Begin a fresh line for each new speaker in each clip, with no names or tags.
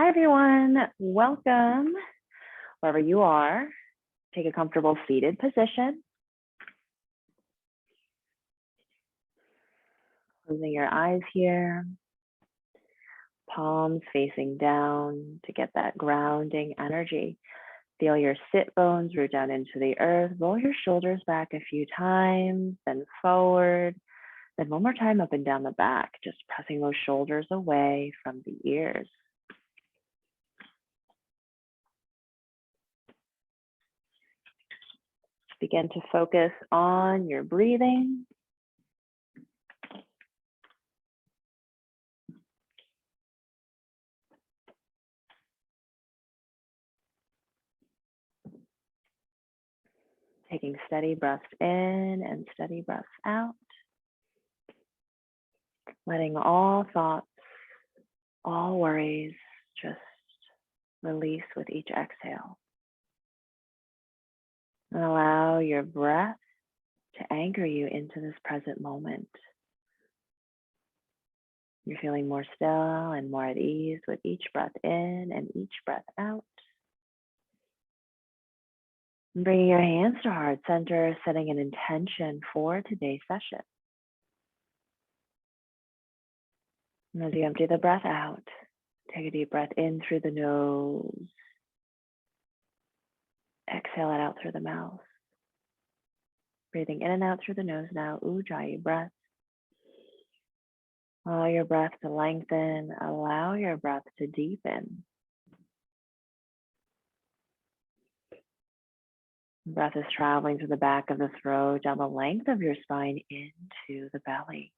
Hi, everyone. Welcome wherever you are. Take a comfortable seated position. Closing your eyes here. Palms facing down to get that grounding energy. Feel your sit bones root down into the earth. Roll your shoulders back a few times, then forward. Then one more time up and down the back, just pressing those shoulders away from the ears. Begin to focus on your breathing. Taking steady breaths in and steady breaths out. Letting all thoughts, all worries just release with each exhale. And allow your breath to anchor you into this present moment. You're feeling more still and more at ease with each breath in and each breath out. And bringing your hands to heart center, setting an intention for today's session. And as you empty the breath out, take a deep breath in through the nose. Exhale it out through the mouth. Breathing in and out through the nose now, Ujjayi breath. Allow your breath to lengthen, allow your breath to deepen. Breath is traveling through the back of the throat, down the length of your spine into the belly.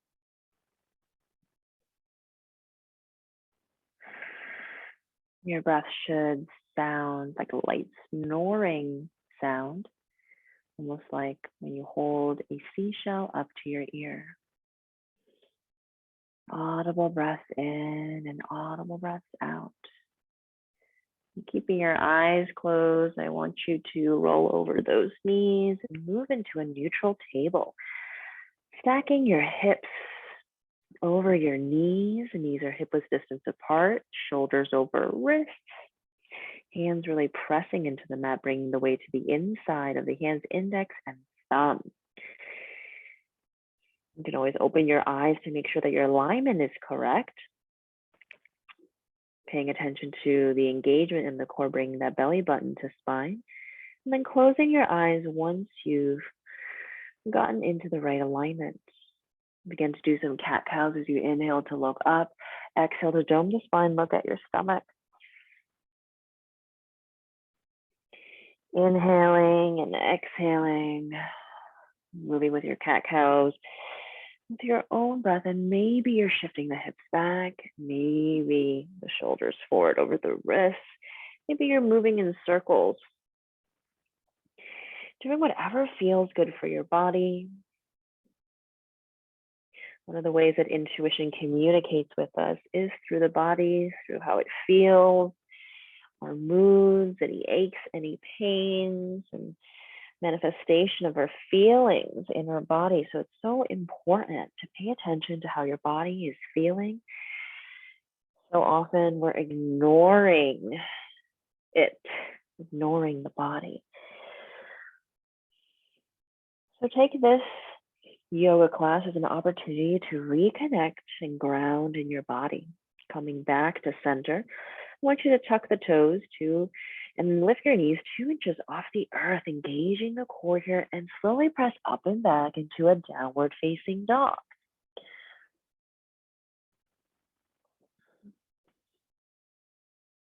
Your breath should sound like a light snoring sound, almost like when you hold a seashell up to your ear. Audible breath in and audible breaths out. And keeping your eyes closed, I want you to roll over those knees and move into a neutral table. Stacking your hips over your knees. The knees are hip width distance apart, shoulders over wrists. Hands really pressing into the mat, bringing the weight to the inside of the hands, index and thumb. You can always open your eyes to make sure that your alignment is correct. Paying attention to the engagement in the core, bringing that belly button to spine. And then closing your eyes once you've gotten into the right alignment. Begin to do some cat cows as you inhale to look up. Exhale to dome the spine, look at your stomach. Inhaling and exhaling. Moving with your cat cows. With your own breath, and maybe you're shifting the hips back, maybe the shoulders forward over the wrists, maybe you're moving in circles. Doing whatever feels good for your body. One of the ways that intuition communicates with us is through the body, through how it feels, our moods, any aches, any pains, and manifestation of our feelings in our body. So it's so important to pay attention to how your body is feeling. So often we're ignoring it, ignoring the body. So take this yoga class as an opportunity to reconnect and ground in your body. Coming back to center, I want you to tuck the toes and lift your knees 2 inches off the earth, engaging the core here, and slowly press up and back into a downward facing dog.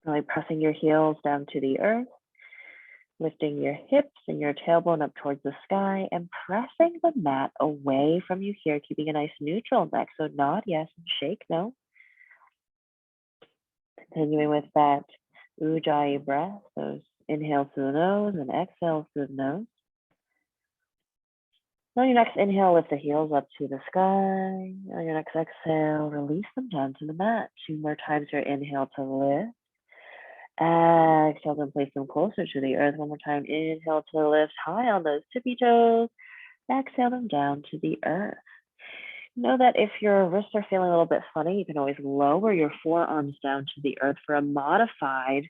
Really pressing your heels down to the earth, lifting your hips and your tailbone up towards the sky, and pressing the mat away from you here, keeping a nice neutral neck. So nod yes and shake no. Continuing with that Ujjayi breath, those inhales through the nose and exhales through the nose. On your next inhale, lift the heels up to the sky. On your next exhale, release them down to the mat. 2 more times your inhale to lift. Exhale, then place them closer to the earth. 1 more time, inhale to lift high on those tippy toes. Exhale them down to the earth. Know that if your wrists are feeling a little bit funny, you can always lower your forearms down to the earth for a modified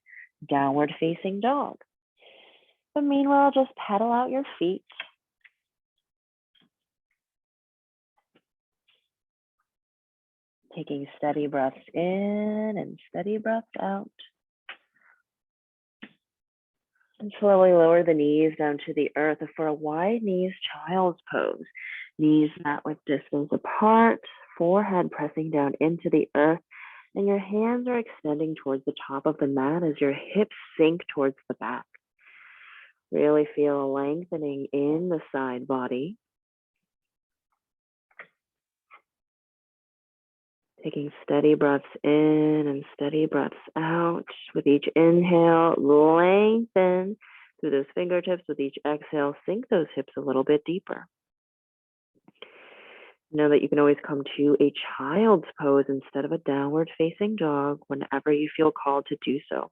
downward facing dog. But meanwhile, just pedal out your feet. Taking steady breaths in and steady breaths out. And slowly lower the knees down to the earth for a wide knees child's pose. Knees mat width distance apart, forehead pressing down into the earth, and your hands are extending towards the top of the mat as your hips sink towards the back. Really feel a lengthening in the side body. Taking steady breaths in and steady breaths out. With each inhale, lengthen through those fingertips. With each exhale, sink those hips a little bit deeper. Know that you can always come to a child's pose instead of a downward facing dog whenever you feel called to do so.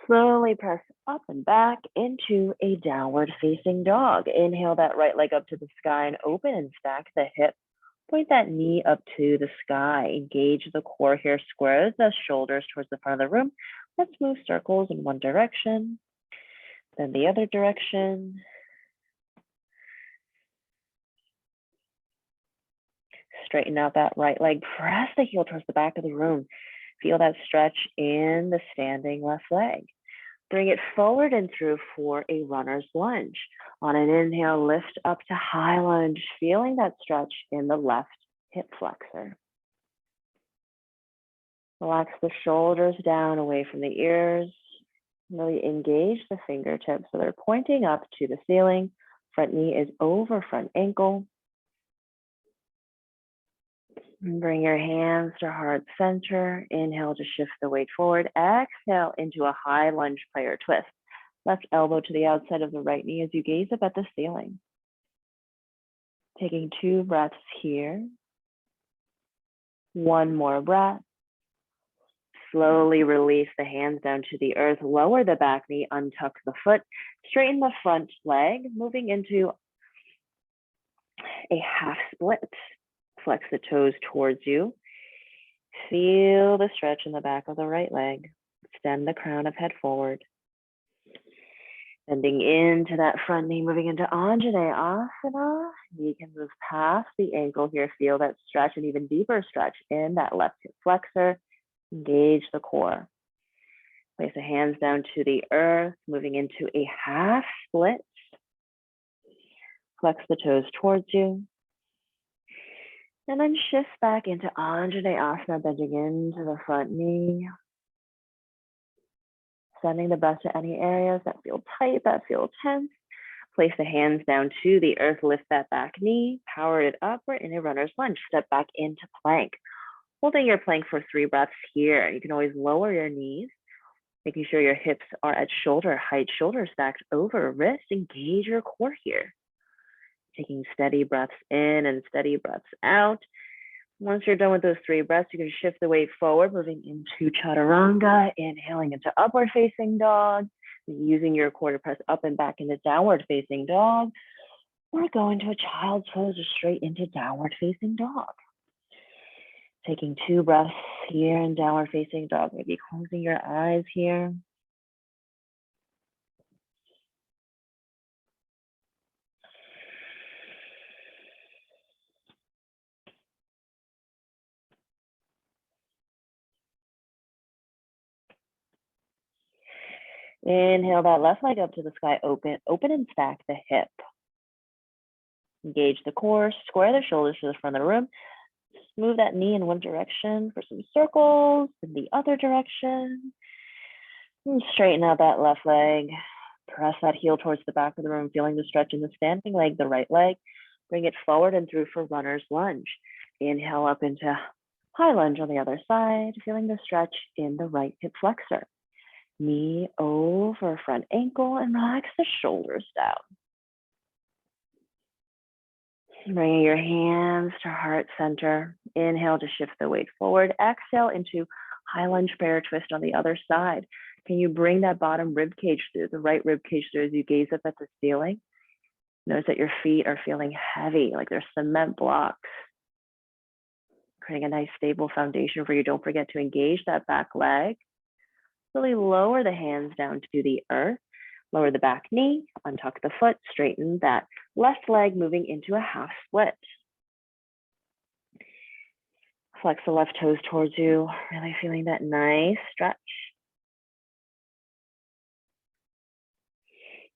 Slowly press up and back into a downward facing dog. Inhale that right leg up to the sky and open and stack the hip. Point that knee up to the sky. Engage the core here. Square the shoulders towards the front of the room. Let's move circles in one direction, then the other direction. Straighten out that right leg. Press the heel towards the back of the room. Feel that stretch in the standing left leg. Bring it forward and through for a runner's lunge. On an inhale, lift up to high lunge, feeling that stretch in the left hip flexor. Relax the shoulders down away from the ears. Really engage the fingertips so they're pointing up to the ceiling. Front knee is over front ankle. And bring your hands to heart center. Inhale to shift the weight forward. Exhale into a high lunge prayer twist. Left elbow to the outside of the right knee as you gaze up at the ceiling. Taking 2 breaths here. One more breath. Slowly release the hands down to the earth. Lower the back knee, untuck the foot. Straighten the front leg, moving into a half split. Flex the toes towards you. Feel the stretch in the back of the right leg. Extend the crown of head forward. Bending into that front knee, moving into Anjaneyasana. You can move past the ankle here. Feel that stretch, an even deeper stretch in that left hip flexor. Engage the core. Place the hands down to the earth, moving into a half split. Flex the toes towards you. And then shift back into Anjaneyasana, bending into the front knee. Sending the breath to any areas that feel tight, that feel tense. Place the hands down to the earth, lift that back knee, power it up. We're in a runner's lunge. Step back into plank. Holding your plank for 3 breaths here. You can always lower your knees, making sure your hips are at shoulder height, shoulders stacked over wrist. Engage your core here. Taking steady breaths in and steady breaths out. Once you're done with those 3 breaths, you can shift the weight forward, moving into Chaturanga, inhaling into upward facing dog, using your core to press up and back into downward facing dog, or go into a child's pose or straight into downward facing dog. Taking 2 breaths here in downward facing dog, maybe closing your eyes here. Inhale that left leg up to the sky, open and stack the hip. Engage the core, square the shoulders to the front of the room. Move that knee in one direction for some circles, in the other direction. And straighten out that left leg. Press that heel towards the back of the room, feeling the stretch in the standing leg, the right leg. Bring it forward and through for runner's lunge. Inhale up into high lunge on the other side, feeling the stretch in the right hip flexor. Knee over front ankle and relax the shoulders down. Bringing your hands to heart center. Inhale to shift the weight forward. Exhale into high lunge prayer twist on the other side. Can you bring that bottom rib cage through, the right rib cage through as you gaze up at the ceiling? Notice that your feet are feeling heavy, like they're cement blocks, creating a nice stable foundation for you. Don't forget to engage that back leg. Really lower the hands down to the earth. Lower the back knee, untuck the foot, straighten that left leg, moving into a half split. Flex the left toes towards you, really feeling that nice stretch.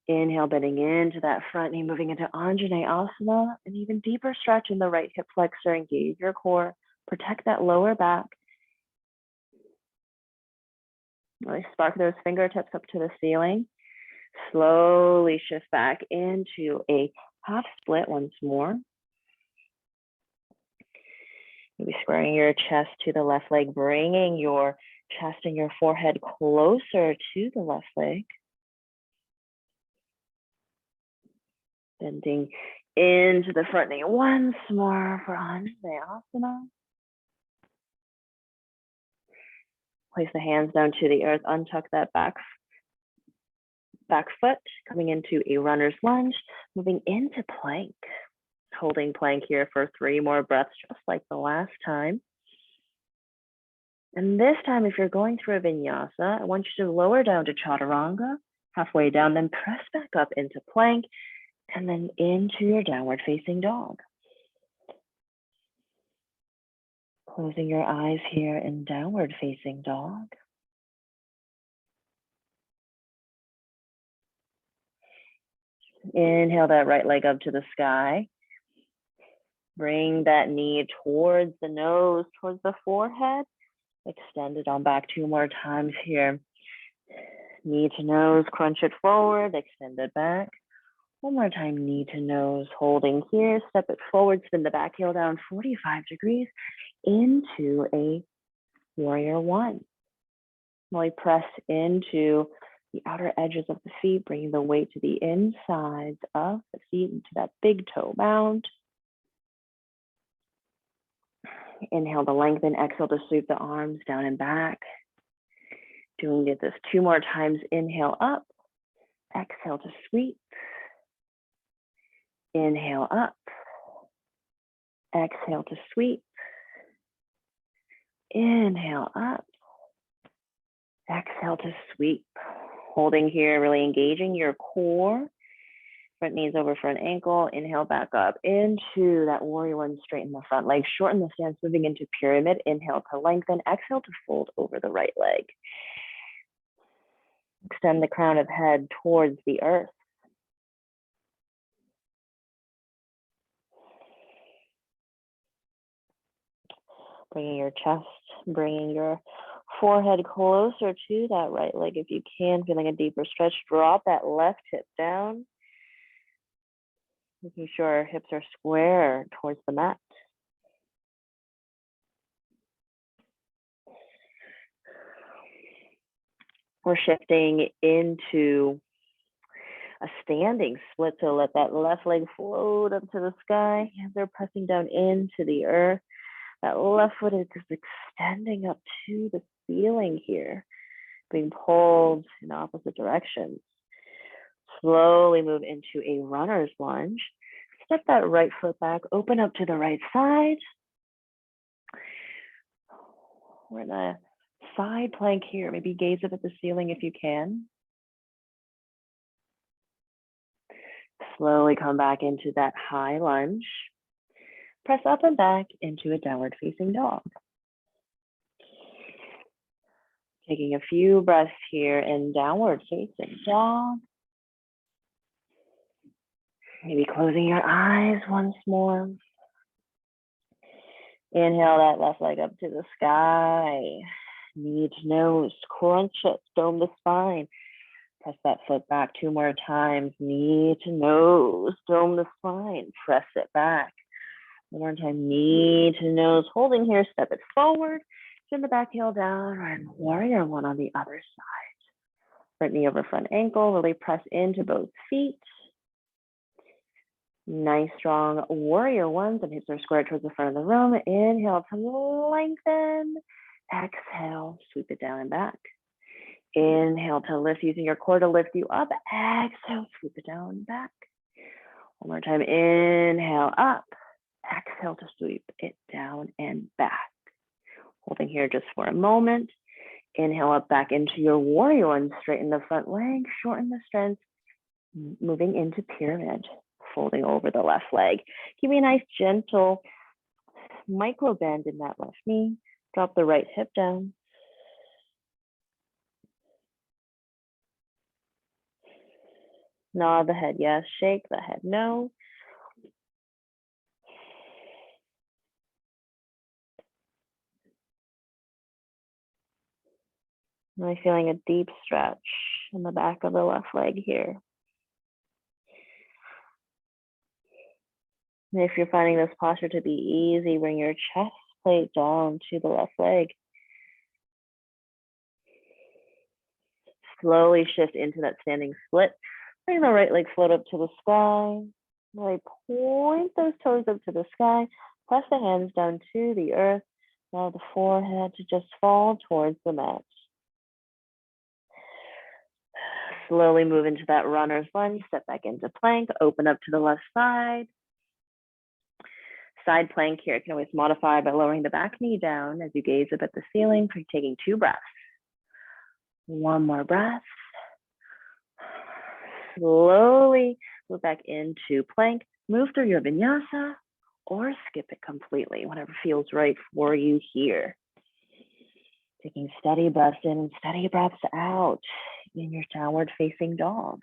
Inhale, bending into that front knee, moving into Anjaneyasana, an even deeper stretch in the right hip flexor. Engage your core, protect that lower back. Really spark those fingertips up to the ceiling. Slowly shift back into a half split once more. Maybe squaring your chest to the left leg, bringing your chest and your forehead closer to the left leg. Bending into the front knee once more for Anjaneyasana. Place the hands down to the earth, untuck that back foot, coming into a runner's lunge, moving into plank. Holding plank here for 3 more breaths, just like the last time. And this time, if you're going through a vinyasa, I want you to lower down to Chaturanga, halfway down, then press back up into plank, and then into your downward facing dog. Closing your eyes here in downward facing dog. Inhale that right leg up to the sky. Bring that knee towards the nose, towards the forehead. Extend it on back 2 more times here. Knee to nose, crunch it forward, extend it back. 1 more time, knee to nose, holding here, step it forward, spin the back heel down 45 degrees into a warrior 1. Really press into the outer edges of the feet, bringing the weight to the insides of the feet into that big toe mound. Inhale to lengthen, exhale to sweep the arms down and back. Doing this 2 more times. Inhale up, exhale to sweep. Inhale up, exhale to sweep. Inhale up, exhale to sweep. Holding here, really engaging your core. Front knees over front ankle. Inhale back up into that warrior 1. Straighten the front leg. Shorten the stance, moving into pyramid. Inhale to lengthen. Exhale to fold over the right leg. Extend the crown of head towards the earth. Bringing your chest, bringing your forehead closer to that right leg if you can. Feeling a deeper stretch. Drop that left hip down. Making sure our hips are square towards the mat. We're shifting into a standing split, so let that left leg float up to the sky. Hands are pressing down into the earth. That left foot is just extending up to the ceiling here, being pulled in opposite directions. Slowly move into a runner's lunge. Step that right foot back, open up to the right side. We're in a side plank here. Maybe gaze up at the ceiling if you can. Slowly come back into that high lunge. Press up and back into a downward facing dog. Taking a few breaths here in downward facing dog. Maybe closing your eyes once more. Inhale that left leg up to the sky. Knee to nose, crunch it, dome the spine. Press that foot back 2 more times. Knee to nose, dome the spine. Press it back. 1 more time, knee to nose. Holding here, step it forward. Send the back heel down, and warrior 1 on the other side. Front knee over front ankle. Really press into both feet. Nice, strong warrior 1. The hips are squared towards the front of the room. Inhale to lengthen. Exhale, sweep it down and back. Inhale to lift, using your core to lift you up. Exhale, sweep it down and back. One more time, inhale up, exhale to sweep it down and back. Holding here just for a moment. Inhale up back into your warrior one, straighten the front leg, shorten the strength, moving into pyramid, folding over the left leg. Give me a nice gentle micro bend in that left knee. Drop the right hip down. Nod the head yes, shake the head no. Am I feeling a deep stretch in the back of the left leg here? And if you're finding this posture to be easy, bring your chest plate down to the left leg. Slowly shift into that standing split. Bring the right leg float up to the sky. Really point those toes up to the sky. Press the hands down to the earth. Allow the forehead to just fall towards the mat. Slowly move into that runner's lunge. Step back into plank. Open up to the left side. Side plank here can always modify by lowering the back knee down as you gaze up at the ceiling, taking 2 breaths. One more breath. Slowly move back into plank. Move through your vinyasa or skip it completely, whatever feels right for you here. Taking steady breaths in and steady breaths out in your downward facing dog.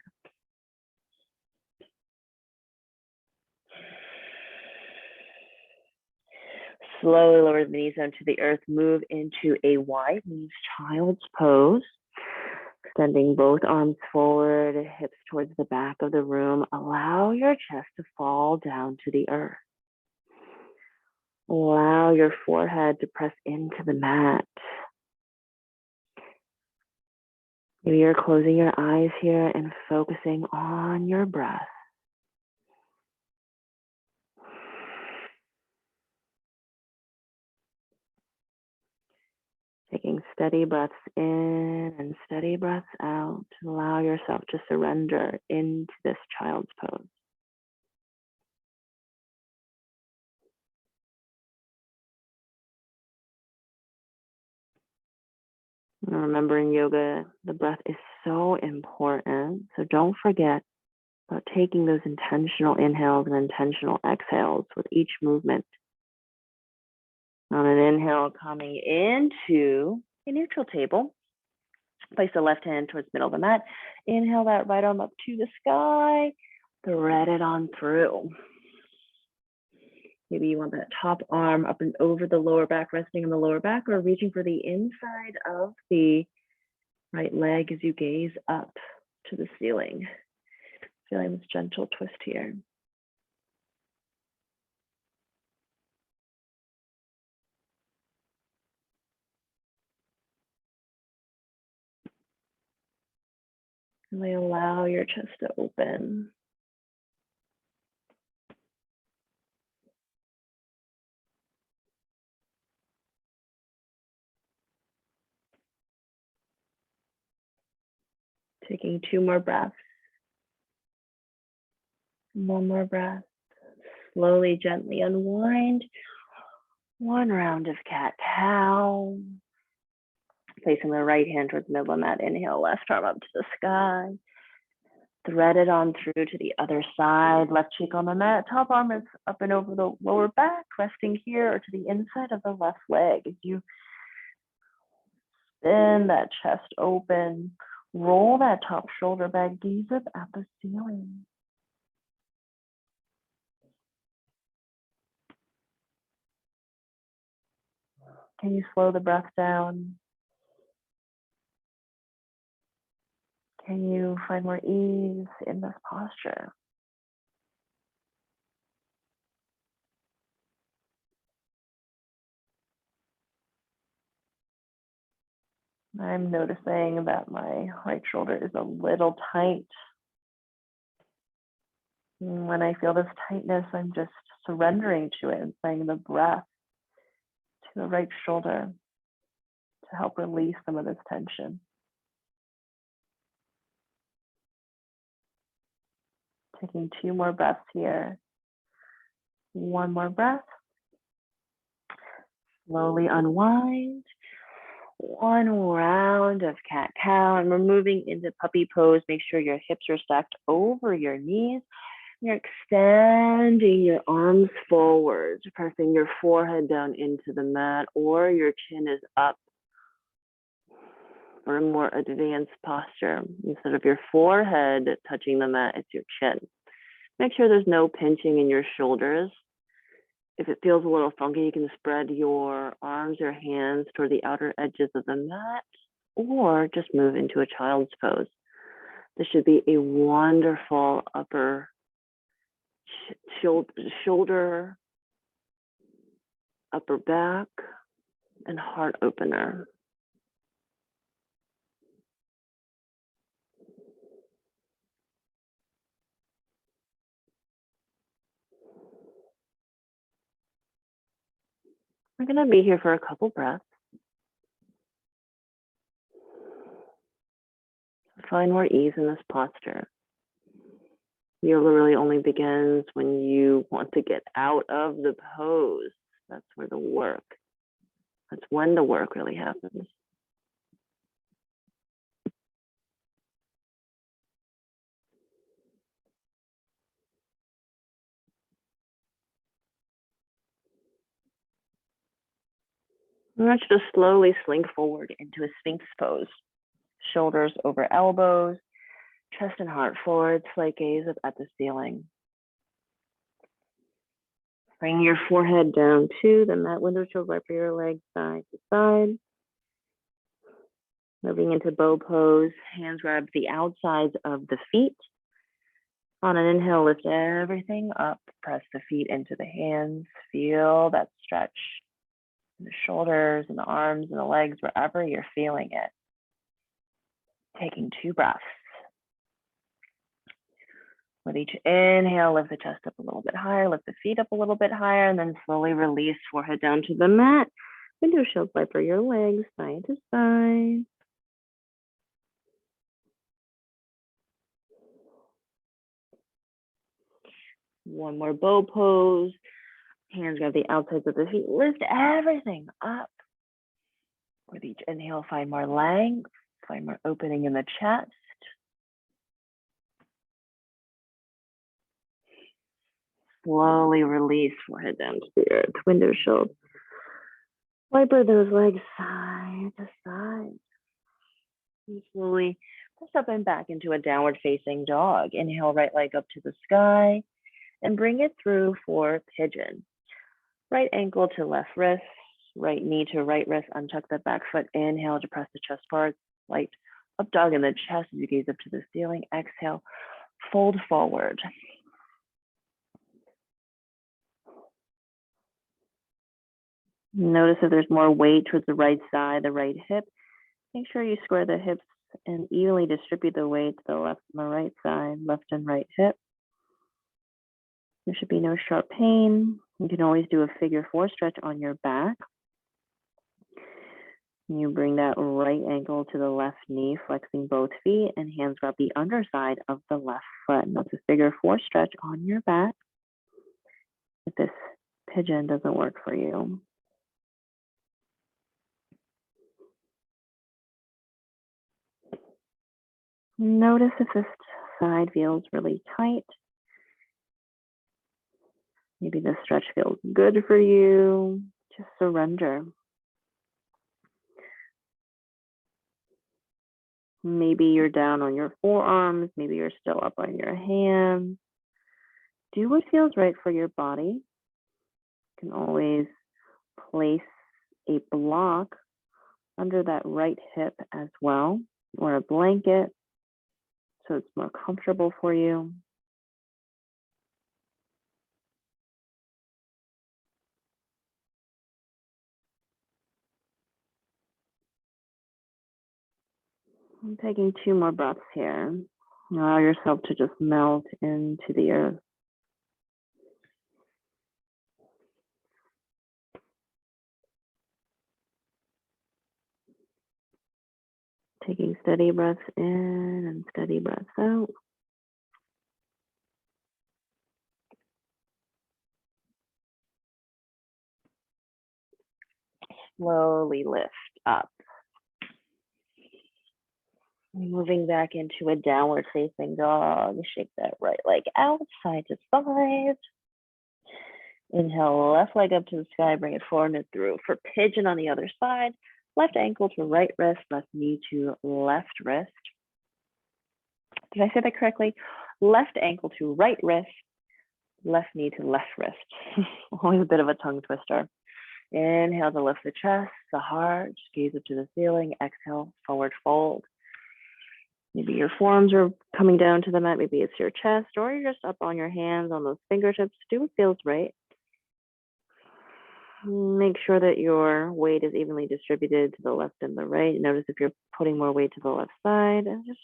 Slowly lower the knees down to the earth. Move into a wide knees child's pose. Extending both arms forward, hips towards the back of the room. Allow your chest to fall down to the earth. Allow your forehead to press into the mat. Maybe you're closing your eyes here and focusing on your breath. Taking steady breaths in and steady breaths out. Allow yourself to surrender into this child's pose. And remember, in yoga, the breath is so important. So don't forget about taking those intentional inhales and intentional exhales with each movement. On an inhale, coming into a neutral table. Place the left hand towards the middle of the mat. Inhale that right arm up to the sky. Thread it on through. Maybe you want that top arm up and over the lower back, resting on the lower back, or reaching for the inside of the right leg as you gaze up to the ceiling. Feeling this gentle twist here. Really allow your chest to open. Taking 2 more breaths. One more breath. Slowly, gently unwind. 1 round of cat-cow. Placing the right hand towards the middle of the mat. Inhale, left arm up to the sky. Thread it on through to the other side. Left cheek on the mat. Top arm is up and over the lower back, resting here or to the inside of the left leg. As you spin that chest open, roll that top shoulder back, gaze up at the ceiling. Can you slow the breath down? Can you find more ease in this posture? I'm noticing that my right shoulder is a little tight. And when I feel this tightness, I'm just surrendering to it and saying the breath to the right shoulder to help release some of this tension. Taking 2 more breaths here. 1 more breath. Slowly unwind. 1 round of cat-cow, and we're moving into puppy pose. Make sure your hips are stacked over your knees. You're extending your arms forward, pressing your forehead down into the mat, or your chin is up for a more advanced posture. Instead of your forehead touching the mat, it's your chin. Make sure there's no pinching in your shoulders. If it feels a little funky, you can spread your arms or hands toward the outer edges of the mat, or just move into a child's pose. This should be a wonderful upper shoulder, upper back, and heart opener. We're going to be here for a couple breaths. Find more ease in this posture. Yoga really only begins when you want to get out of the pose. That's where the work, that's when the work really happens. I want you to slowly slink forward into a Sphinx pose. Shoulders over elbows, chest and heart forward, slight gaze up at the ceiling. Bring your forehead down to the mat, window shield, wipe your legs side to side. Moving into bow pose, hands grab the outsides of the feet. On an inhale, lift everything up, press the feet into the hands, feel that stretch in the shoulders and the arms and the legs, wherever you're feeling it. Taking 2 breaths. With each inhale, lift the chest up a little bit higher, lift the feet up a little bit higher, and then slowly release, forehead down to the mat. Window shield, viper your legs side to side. One more bow pose. Hands grab the outsides of the feet. Lift everything up. With each inhale, find more length, find more opening in the chest. Slowly release, forehead down to the earth, window shield. Viper those legs side to side. And slowly press up and back into a downward facing dog. Inhale, right leg up to the sky and bring it through for pigeon. Right ankle to left wrist, right knee to right wrist, untuck the back foot. Inhale to press the chest forward, light up dog in the chest as you gaze up to the ceiling. Exhale, fold forward. Notice if there's more weight towards the right side, the right hip. Make sure you square the hips and evenly distribute the weight to the left and the right side, left and right hip. There should be no sharp pain. You can always do a figure 4 stretch on your back. You bring that right ankle to the left knee, flexing both feet, and hands grab the underside of the left foot. And that's a figure 4 stretch on your back if this pigeon doesn't work for you. Notice if this side feels really tight. Maybe the stretch feels good for you. Just surrender. Maybe you're down on your forearms. Maybe you're still up on your hands. Do what feels right for your body. You can always place a block under that right hip as well, or a blanket, so it's more comfortable for you. I'm taking 2 more breaths here. Allow yourself to just melt into the earth. Taking steady breaths in and steady breaths out. slowly lift up. Moving back into a downward facing dog. Shake that right leg out, side to side. Inhale, left leg up to the sky, bring it forward and through. For pigeon on the other side, left ankle to right wrist, left knee to left wrist. Did I say that correctly? Left ankle to right wrist, left knee to left wrist. Always a bit of a tongue twister. Inhale to lift the chest, the heart, gaze up to the ceiling. Exhale, forward fold. Maybe your forearms are coming down to the mat. Maybe it's your chest, or you're just up on your hands on those fingertips. Do what feels right. Make sure that your weight is evenly distributed to the left and the right. Notice if you're putting more weight to the left side, and just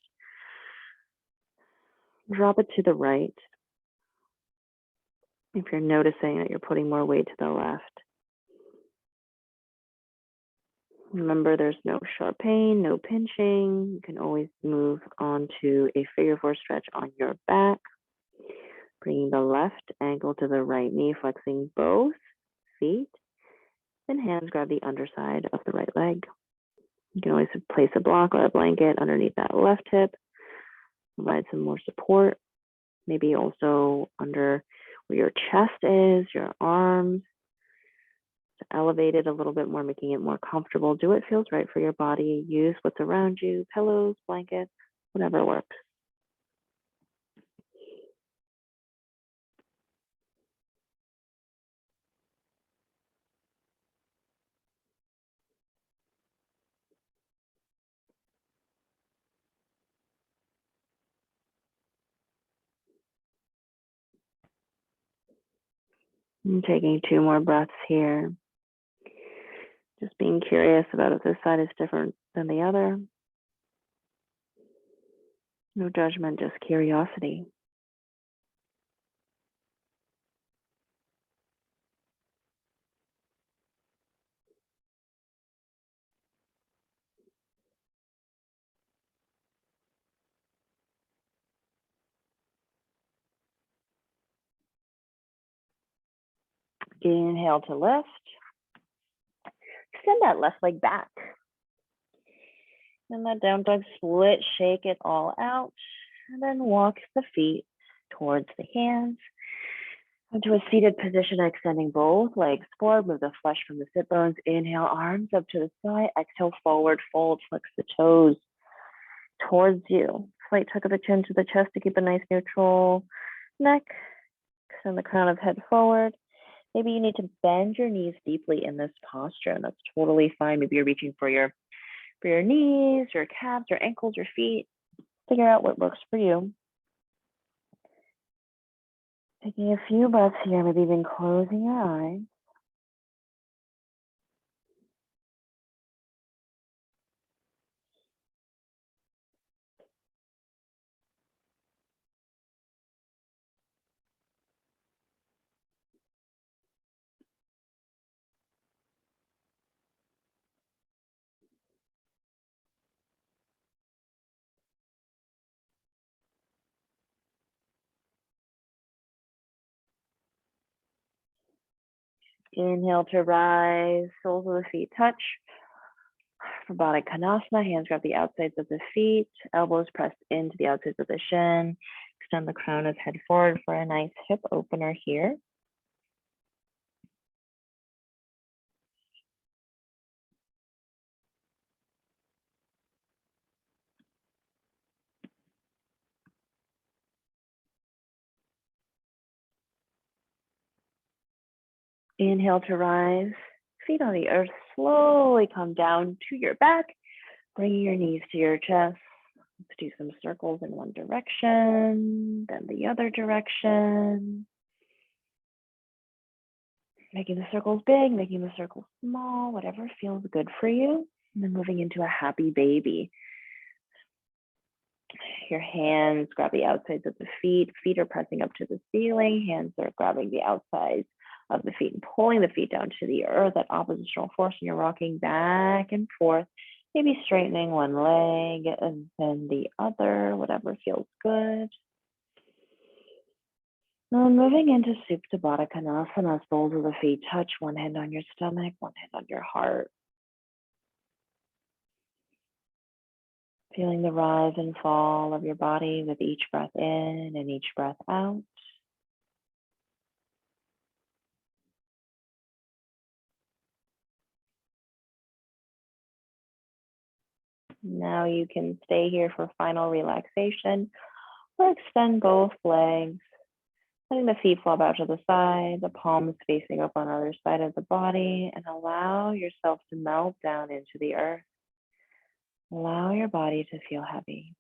drop it to the right. If you're noticing that you're putting more weight to the left. Remember, there's no sharp pain, no pinching. You can always move on to a figure four stretch on your back. Bringing the left ankle to the right knee, flexing both feet. And hands grab the underside of the right leg. You can always place a block or a blanket underneath that left hip. Provide some more support. Maybe also under where your chest is, your arms. To elevate it a little bit more, making it more comfortable. Do what feels right for your body. Use what's around you, pillows, blankets, whatever works. And taking 2 more breaths here. Just being curious about if this side is different than the other. No judgment, just curiosity. Inhale to lift. Extend that left leg back. And that down dog split, shake it all out. And then walk the feet towards the hands. Into a seated position, extending both legs forward. Move the flesh from the sit bones. Inhale, arms up to the sky. Exhale, forward fold. Flex the toes towards you. Slight tuck of the chin to the chest to keep a nice neutral neck. Extend the crown of head forward. Maybe you need to bend your knees deeply in this posture, and that's totally fine. Maybe you're reaching for your knees, your calves, your ankles, your feet. Figure out what works for you. Taking a few breaths here, maybe even closing your eyes. Inhale to rise, soles of the feet touch. Tabata Kanasana, hands grab the outsides of the feet, elbows pressed into the outsides of the shin. Extend the crown of head forward for a nice hip opener here. Inhale to rise, feet on the earth, slowly come down to your back, bringing your knees to your chest. Let's do some circles in one direction, then the other direction. Making the circles big, making the circles small, whatever feels good for you. And then moving into a happy baby. Your hands grab the outsides of the feet. Feet are pressing up to the ceiling. Hands are grabbing the outsides of the feet and pulling the feet down to the earth at oppositional force. And you're rocking back and forth, maybe straightening one leg and then the other, whatever feels good. Now moving into Tabata Kanasana, soles of the feet touch, one hand on your stomach, one hand on your heart. Feeling the rise and fall of your body with each breath in and each breath out. Now you can stay here for final relaxation or extend both legs, letting the feet flop out to the side, the palms facing up on either side of the body, and allow yourself to melt down into the earth. Allow your body to feel heavy.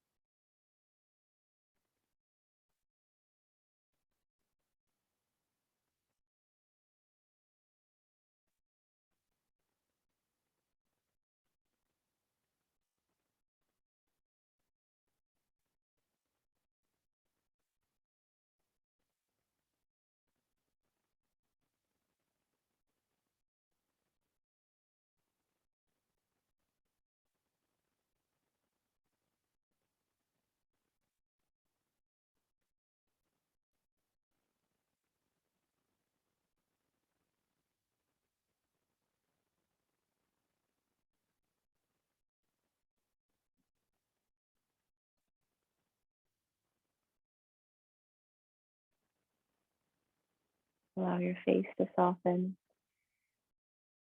Allow your face to soften,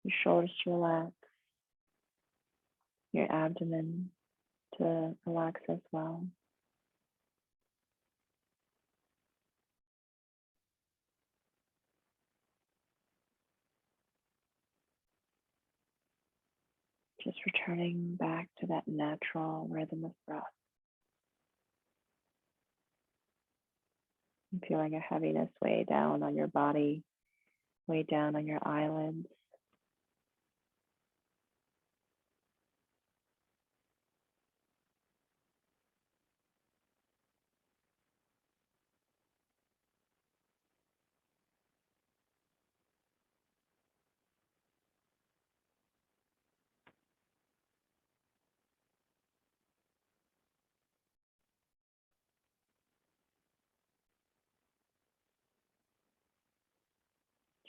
your shoulders to relax, your abdomen to relax as well. Just returning back to that natural rhythm of breath. And feeling a heaviness way down on your body, way down on your eyelids.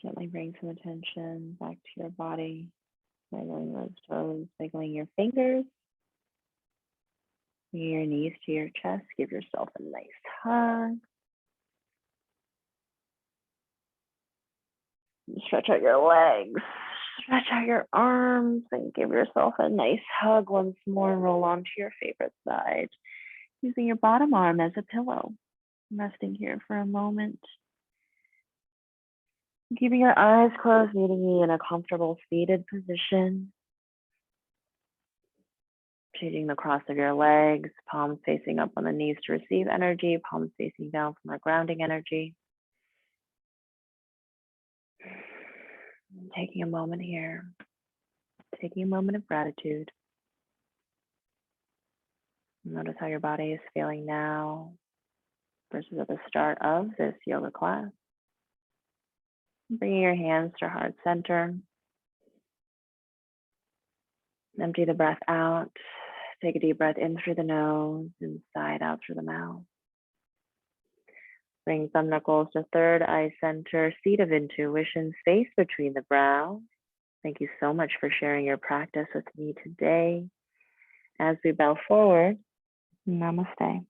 Gently bring some attention back to your body, wiggling those toes, wiggling your fingers, bringing your knees to your chest. Give yourself a nice hug. Stretch out your legs, stretch out your arms, and give yourself a nice hug once more. Roll onto your favorite side, using your bottom arm as a pillow. Resting here for a moment. Keeping your eyes closed, meeting you in a comfortable seated position. Changing the cross of your legs, palms facing up on the knees to receive energy, palms facing down from our grounding energy. Taking a moment here, taking a moment of gratitude. Notice how your body is feeling now versus at the start of this yoga class. Bringing your hands to heart center. Empty the breath out. Take a deep breath in through the nose and sigh out through the mouth. Bring thumb knuckles to third eye center, seat of intuition, space between the brows. Thank you so much for sharing your practice with me today. As we bow forward, namaste.